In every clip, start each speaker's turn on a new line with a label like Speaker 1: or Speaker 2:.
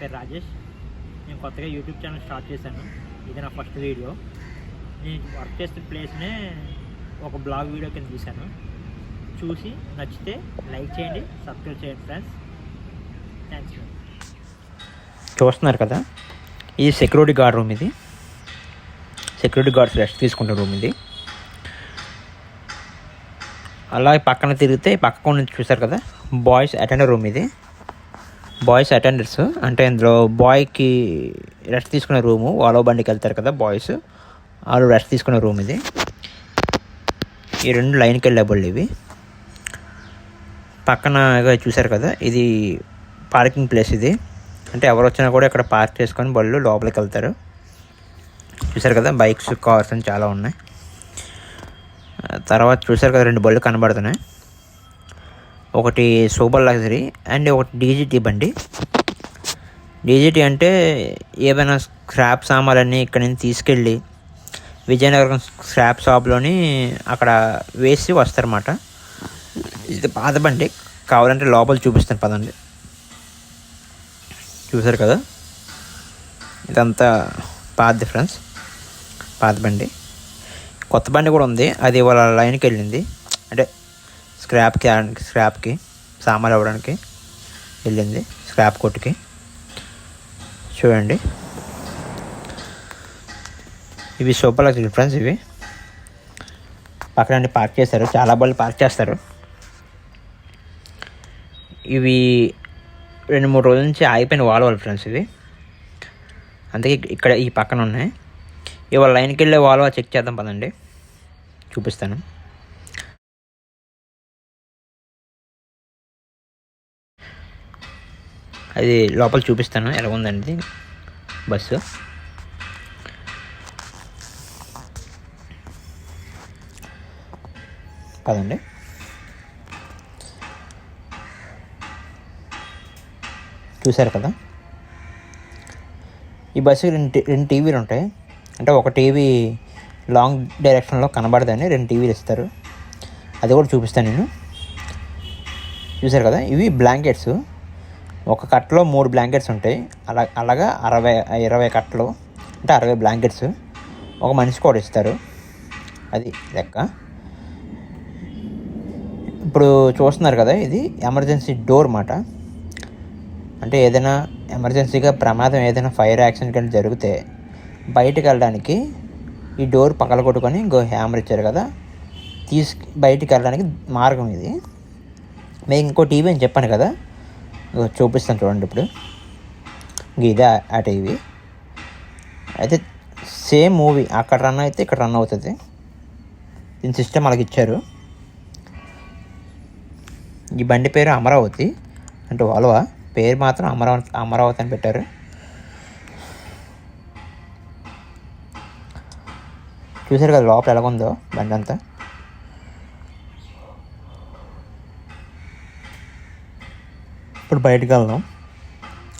Speaker 1: పేరు రాజేష్. నేను కొత్తగా యూట్యూబ్ ఛానల్ స్టార్ట్ చేశాను. ఇది నా ఫస్ట్ వీడియో. నేను వర్క్ చేస్తున్న ప్లేస్నే ఒక బ్లాగ్ వీడియో కింద తీశాను. చూసి నచ్చితే లైక్ చేయండి, సబ్స్క్రైబ్ చేయండి ఫ్రెండ్స్. థ్యాంక్స్. చూస్తున్నారు కదా, ఇది సెక్యూరిటీ గార్డ్ రూమ్. ఇది సెక్యూరిటీ గార్డ్స్ రెస్ట్ తీసుకుంటున్న రూమ్ ఇది. అలాగే పక్కన తిరిగితే పక్కన నుంచి చూసారు కదా, బాయ్స్ అటెండర్ రూమ్. ఇది బాయ్స్ అటెండర్స్ అంటే ఇందులో బాయ్కి రెస్ట్ తీసుకునే రూము. వాలో బండికి వెళ్తారు కదా బాయ్స్, వాళ్ళు రెస్ట్ తీసుకునే రూమ్ ఇది. ఈ రెండు లైన్కి వెళ్ళే బళ్ళు ఇవి. పక్కన చూసారు కదా, ఇది పార్కింగ్ ప్లేస్. ఇది అంటే ఎవరు వచ్చినా కూడా ఇక్కడ పార్క్ చేసుకొని బళ్ళు లోపలికి వెళ్తారు. చూసారు కదా, బైక్స్ కార్స్ అని చాలా ఉన్నాయి. తర్వాత చూసారు కదా, రెండు బళ్ళు కనబడుతున్నాయి. ఒకటి సూపర్ లగ్జరీ అండ్ ఒకటి డీజీటీ బండి. డీజీటీ అంటే ఏమైనా స్క్రాప్ సామాన్లన్నీ ఇక్కడి నుంచి తీసుకెళ్ళి విజయనగరం స్క్రాప్ షాప్లోని అక్కడ వేసి వస్తారన్నమాట. ఇది పాత బండి, కావాలంటే లోపల చూపిస్తాను పదండి. చూసారు కదా, ఇదంతా పాత డిఫరెన్స్, పాత బండి. కొత్త బండి కూడా ఉంది, అది వాళ్ళ లైన్కి వెళ్ళింది. అంటే స్క్రాప్కి సామాన్లు అవ్వడానికి వెళ్ళింది, స్క్రాప్ కొట్టుకి. చూడండి, ఇవి సూపర్ లగ్జరీ ఫ్రెండ్స్. ఇవి పక్కన పార్క్ చేస్తారు, చాలా బళ్ళు పార్క్ చేస్తారు. ఇవి 2-3 రోజుల నుంచి ఆగిపోయిన వాల్వాలు ఫ్రెండ్స్ ఇవి. అందుకే ఇక్కడ ఈ పక్కన ఉన్నాయి. ఇవాళ లైన్కి వెళ్ళే వాల్వా చెక్ చేద్దాం పదండి, చూపిస్తాను. అది లోపల చూపిస్తాను ఎలా ఉందండి బస్సు. పదండి. చూసారు కదా, ఈ బస్సు రెండు టీవీలు ఉంటాయి. అంటే ఒక టీవీ లాంగ్ డైరెక్షన్లో కనబడదని 2 టీవీలు ఇస్తారు. అది కూడా చూపిస్తాను నేను. చూసారు కదా, ఇవి బ్లాంకెట్స్. ఒక కట్టలో 3 బ్లాంకెట్స్ ఉంటాయి. అలాగా 20 కట్టలు అంటే 60 బ్లాంకెట్స్ ఒక మనిషికి కూడా ఇస్తారు. అది లెక్క. ఇప్పుడు చూస్తున్నారు కదా, ఇది ఎమర్జెన్సీ డోర్ మాట. అంటే ఏదైనా ఎమర్జెన్సీగా ప్రమాదం, ఏదైనా ఫైర్ యాక్సిడెంట్ కానీ జరిగితే బయటకు వెళ్ళడానికి ఈ డోర్ పగలగొట్టుకొని ఇంకో హ్యామర్ ఇచ్చారు కదా, బయటికి వెళ్ళడానికి మార్గం ఇది. మేము ఇంకో టీవీ అని చెప్పాను కదా, చూపిస్తాను చూడండి. ఇప్పుడు ఇదే ఆ టీవీ. అయితే సేమ్ మూవీ అక్కడ రన్ అయితే ఇక్కడ రన్ అవుతుంది. దీని సిస్టమ్ అలాగ ఇచ్చారు. ఈ బండి పేరు అమరావతి అంటే వాల్వా, పేరు మాత్రం అమరావతి అని పెట్టారు. చూసారు కదా లోపల ఎలాగుందో బండి అంతా. ఇప్పుడు బయటకు వెళ్దాం.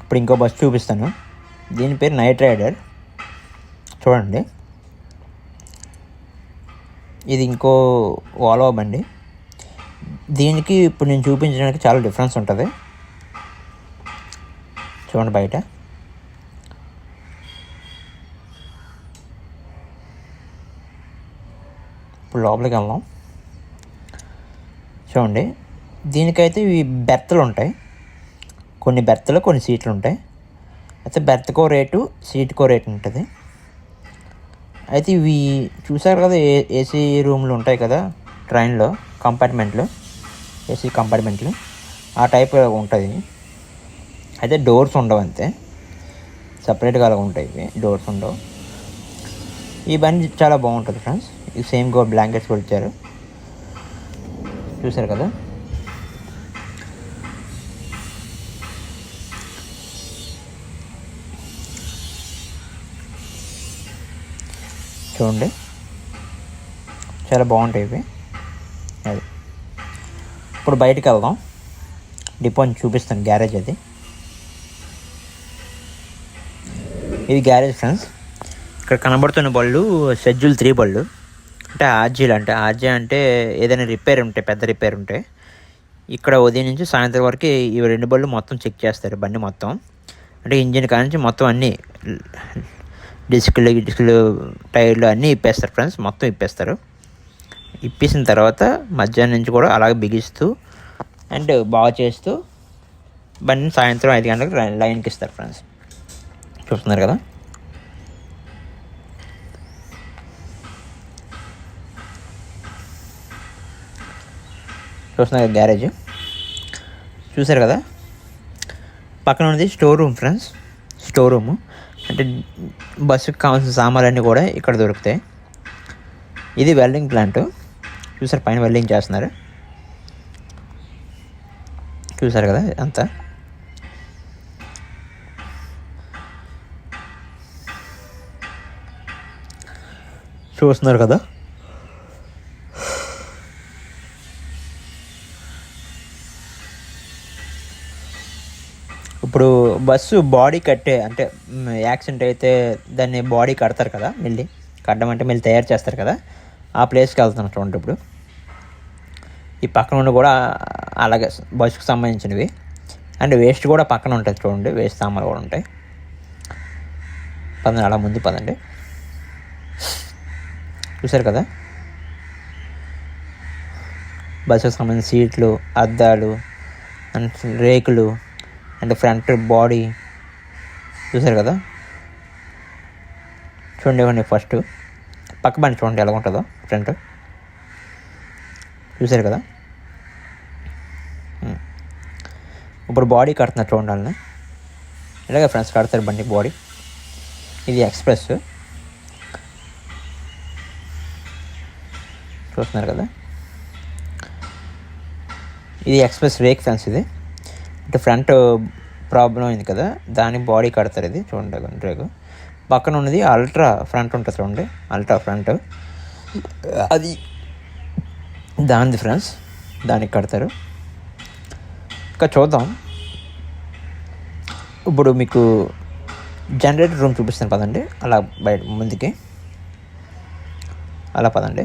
Speaker 1: ఇప్పుడు ఇంకో బస్సు చూపిస్తాను. దీని పేరు నైట్ రైడర్. చూడండి, ఇది ఇంకో వాల్వా బండి. దీనికి ఇప్పుడు నేను చూపించడానికి చాలా డిఫరెన్స్ ఉంటుంది. చూడండి బయట. ఇప్పుడు లోపలికి వెళ్దాం. చూడండి, దీనికైతే ఇవి బెర్త్లు ఉంటాయి. కొన్ని బెర్త్లు, కొన్ని సీట్లు ఉంటాయి. అయితే బెర్త్కో రేటు, సీట్కో రేటు ఉంటుంది. అయితే ఇవి చూసారు కదా, ఏసీ రూమ్లు ఉంటాయి కదా ట్రైన్లో, కంపార్ట్మెంట్లు, ఏసీ కంపార్ట్మెంట్లు ఆ టైప్ ఉంటుంది. అయితే డోర్స్ ఉండవు, అంతే సపరేట్గా అలా ఉంటాయి. ఇవి డోర్స్ ఉండవు. ఈ బండి చాలా బాగుంటుంది ఫ్రెండ్స్. ఇది సేమ్ బ్లాంకెట్స్ కూడా ఇచ్చారు. చూసారు కదా, చూడండి చాలా బాగుంటాయి ఇవి. అది ఇప్పుడు బయటికి వెళ్దాం. డిపోని చూపిస్తాను, గ్యారేజ్ అది. ఇది గ్యారేజ్ ఫ్రెండ్స్. ఇక్కడ కనబడుతున్న బళ్ళు షెడ్యూల్ 3 బళ్ళు. అంటే ఆర్జీలు. అంటే ఆర్జీ అంటే ఏదైనా రిపేర్ ఉంటే, పెద్ద రిపేర్ ఉంటే ఇక్కడ ఉదయం నుంచి సాయంత్రం వరకు ఈ 2 బళ్ళు మొత్తం చెక్ చేస్తారు, బండి మొత్తం. అంటే ఇంజిన్ కానించి మొత్తం అన్నీ డిస్కులు టైర్లు అన్నీ ఇప్పేస్తారు ఫ్రెండ్స్, మొత్తం ఇప్పేస్తారు. ఇప్పేసిన తర్వాత మధ్యాహ్నం నుంచి కూడా అలాగే బిగిస్తూ అండ్ బాగా చేస్తూ బండిని సాయంత్రం 5 గంటలకు లైన్కి ఇస్తారు ఫ్రెండ్స్. చూస్తున్నారు కదా. చూస్తున్నారు గ్యారేజ్ చూసారు కదా. పక్కన ఉన్నది store room friends. Store room అంటే బస్సుకు కావాల్సిన సామాన్లన్నీ కూడా ఇక్కడ దొరుకుతాయి. ఇది వెల్డింగ్ ప్లాంట్. చూసారు పైన వెల్డింగ్ చేస్తున్నారు. చూసారు కదా అంతా. చూస్తున్నారు కదా. ఇప్పుడు బస్సు బాడీ కట్టే అంటే యాక్సిడెంట్ అయితే దాన్ని బాడీ కడతారు కదా, మళ్ళీ కట్టడం అంటే మళ్ళీ తయారు చేస్తారు కదా, ఆ ప్లేస్కి వెళ్తున్నాం చూడండి. ఇప్పుడు ఈ పక్కన ఉండి కూడా అలాగే బస్సుకు సంబంధించినవి అండ్ వేస్ట్ కూడా పక్కన ఉంటుంది చూడండి. వేస్ట్ సామాన్లు కూడా ఉంటాయి. పదండి అలా ముందు పదండి. చూసారు కదా బస్సుకు సంబంధించిన సీట్లు, అద్దాలు అండ్ రేకులు అండ్ ఫ్రంట్ బాడీ చూసారు కదా. చూడండి ఫస్ట్ పక్క బండి చూడండి ఎలా ఉంటుందో ఫ్రంట్. చూసారు కదా. ఇప్పుడు బాడీ కడుతున్నారు చూడండి వాళ్ళని. ఇలాగే ఫ్రెండ్స్ కడతారు బండి బాడీ. ఇది ఎక్స్ప్రెస్ చూస్తున్నారు కదా. ఇది ఎక్స్ప్రెస్ రేక్ ఫ్రెండ్స్. ఇది అంటే ఫ్రంట్ ప్రాబ్లం అయింది కదా, దాని బాడీ కడతారు. ఇది చూడండి రేకు. పక్కన ఉన్నది అల్ట్రా ఫ్రంట్ ఉంటుంది చూడండి. అల్ట్రా ఫ్రంట్ అది దానిది ఫ్రెండ్స్, దానికి కడతారు. ఇంకా చూద్దాం. ఇప్పుడు మీకు జనరేటర్ రూమ్ చూపిస్తాను పదండి. అలా బయట ముందుకి అలా పదండి.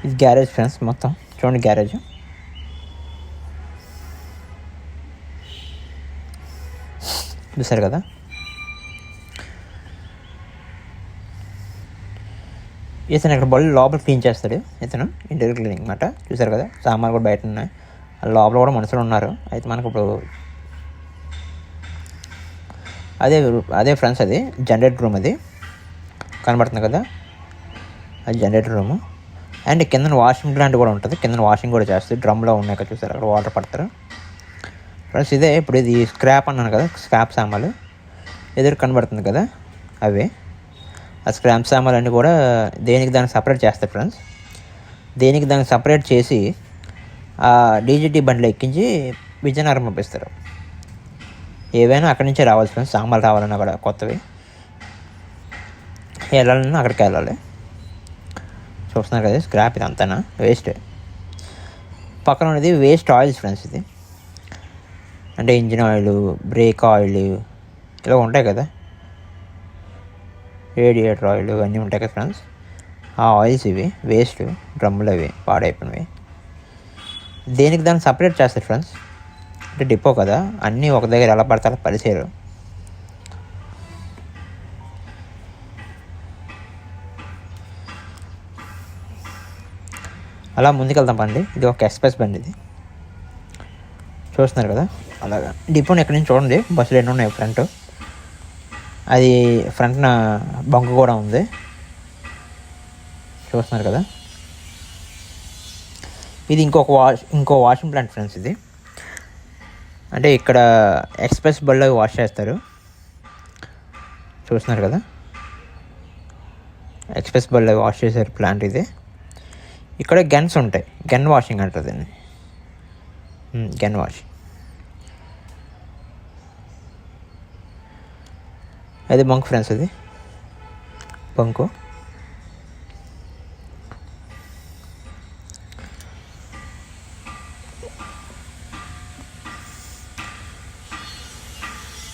Speaker 1: ఇది గ్యారేజ్ ఫ్రెండ్స్. మొత్తం చూడండి గ్యారేజ్. చూసారు కదా. ఇతను ఇక్కడ బళ్ళు లోపల క్లీన్ చేస్తాడు. ఇతను ఇంటీరియర్ క్లీనింగ్ అన్నమాట. చూసారు కదా సామాన్లు కూడా బయట ఉన్నాయి. లోపల కూడా మనుషులు ఉన్నారు. అయితే మనకు ఇప్పుడు అదే ఫ్రెండ్స్ అది జనరేటర్ రూమ్. అది కనబడుతుంది కదా, అది జనరేటర్ రూము. అండ్ కింద వాషింగ్ ప్లాంట్ కూడా ఉంటుంది. కింద వాషింగ్ కూడా చేస్తుంది. డ్రమ్లో ఉన్నాయి కదా చూసారు, అక్కడ వాటర్ పడతారు ఫ్రెండ్స్. ఇదే ఇప్పుడు ఇది స్క్రాప్ అన్నాను కదా, స్క్రాప్ సామాన్లు ఎదురు కనబడుతుంది కదా, అవే ఆ స్క్రాప్ సామాన్లు అన్నీ కూడా దేనికి దానికి సపరేట్ చేస్తారు ఫ్రెండ్స్. దేనికి దానికి సపరేట్ చేసి ఆ డీజీటీ బండిలో ఎక్కించి విజయనగరం పంపిస్తారు. ఏవైనా అక్కడి నుంచే రావాలి ఫ్రెండ్స్. సామాన్లు రావాలన్నా కూడా కొత్తవి వెళ్ళాలన్నా అక్కడికి వెళ్ళాలి. చూస్తున్నారు కదా స్క్రాప్ ఇది అంతా వేస్ట్. పక్కన ఉన్నది వేస్ట్ ఆయిల్స్ ఫ్రెండ్స్. ఇది అంటే ఇంజిన్ ఆయిల్, బ్రేక్ ఆయిల్ ఇలా ఉంటాయి కదా, రేడియేటర్ ఆయిల్ ఇవన్నీ ఉంటాయి కదా ఫ్రెండ్స్. ఆ ఆయిల్స్ ఇవి వేస్ట్ డ్రమ్ములు అవి పాడైపోయినవి. దేనికి దాన్ని సపరేట్ చేస్తారు ఫ్రెండ్స్. అంటే డిపో కదా, అన్నీ ఒక దగ్గర ఎలా పడతారో పరిచేరు. అలా ముందుకెళ్తాం పండి. ఇది ఒక ఎక్స్ప్రెస్ బండి. ఇది చూస్తున్నారు కదా. అలాగా డిపోని ఎక్కడి నుంచి చూడండి. బస్సులు ఎన్ని ఉన్నాయి ఫ్రంట్. అది ఫ్రంట్న బంకు కూడా ఉంది. చూస్తున్నారు కదా. ఇది ఇంకో వాషింగ్ ప్లాంట్ ఫ్రెండ్స్. ఇది అంటే ఇక్కడ ఎక్స్ప్రెస్ బళ్ళు వాష్ చేస్తారు. చూస్తున్నారు కదా ఎక్స్ప్రెస్ బళ్ళు వాష్ చేశారు ప్లాంట్ ఇది. ఇక్కడ గన్స్ ఉంటాయి. గన్ వాషింగ్ అంటారు దీన్ని, గన్ వాషింగ్. అది బంక్ ఫ్రెండ్స్. అది బంకు.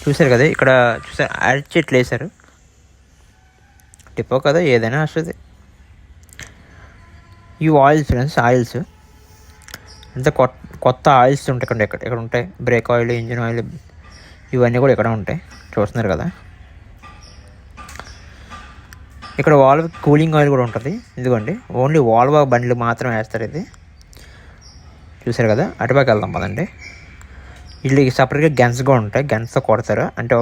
Speaker 1: చూసారు కదా ఇక్కడ చూసారు అరటి చెట్లు వేశారు. డిపో కదా, ఏదైనా వస్తుంది. ఈ ఆయిల్స్ ఫ్రెండ్స్, ఆయిల్స్ అంతా కొత్త ఆయిల్స్ ఉంటాయి ఇక్కడ ఉంటాయి. బ్రేక్ ఆయిల్, ఇంజిన్ ఆయిల్ ఇవన్నీ కూడా ఇక్కడ ఉంటాయి, చూస్తున్నారు కదా. ఇక్కడ వాల్వ్ కూలింగ్ ఆయిల్ కూడా ఉంటుంది. ఇదిగోండి, ఓన్లీ వాల్వ్ బండ్లు మాత్రం వేస్తారు ఇది, చూసారు కదా. అటుపక్క వెళ్దాం పదండి. వీళ్ళకి సపరేట్గా గన్స్ కూడా ఉంటాయి, గన్స్తో కొడతారు, అంటే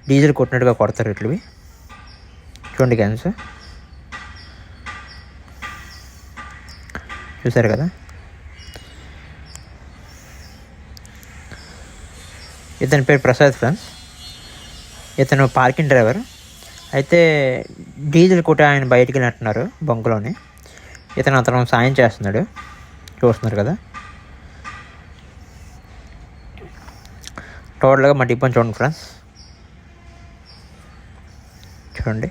Speaker 1: డీజిల్ కొట్టినట్టుగా కొడతారు ఇట్లవి. చూడండి గన్స్, చూసారు కదా. ఇతని పేరు ప్రసాద్ ఫ్రెండ్స్. ఇతను పార్కింగ్ డ్రైవర్. అయితే డీజిల్ కొట్టి ఆయన బయటికి వెళ్ళినట్టున్నారు బంకులోని. అతను సాయం చేస్తున్నాడు, చూస్తున్నారు కదా. టోటల్గా మా డిపోని చూడండి ఫ్రెండ్స్, చూడండి.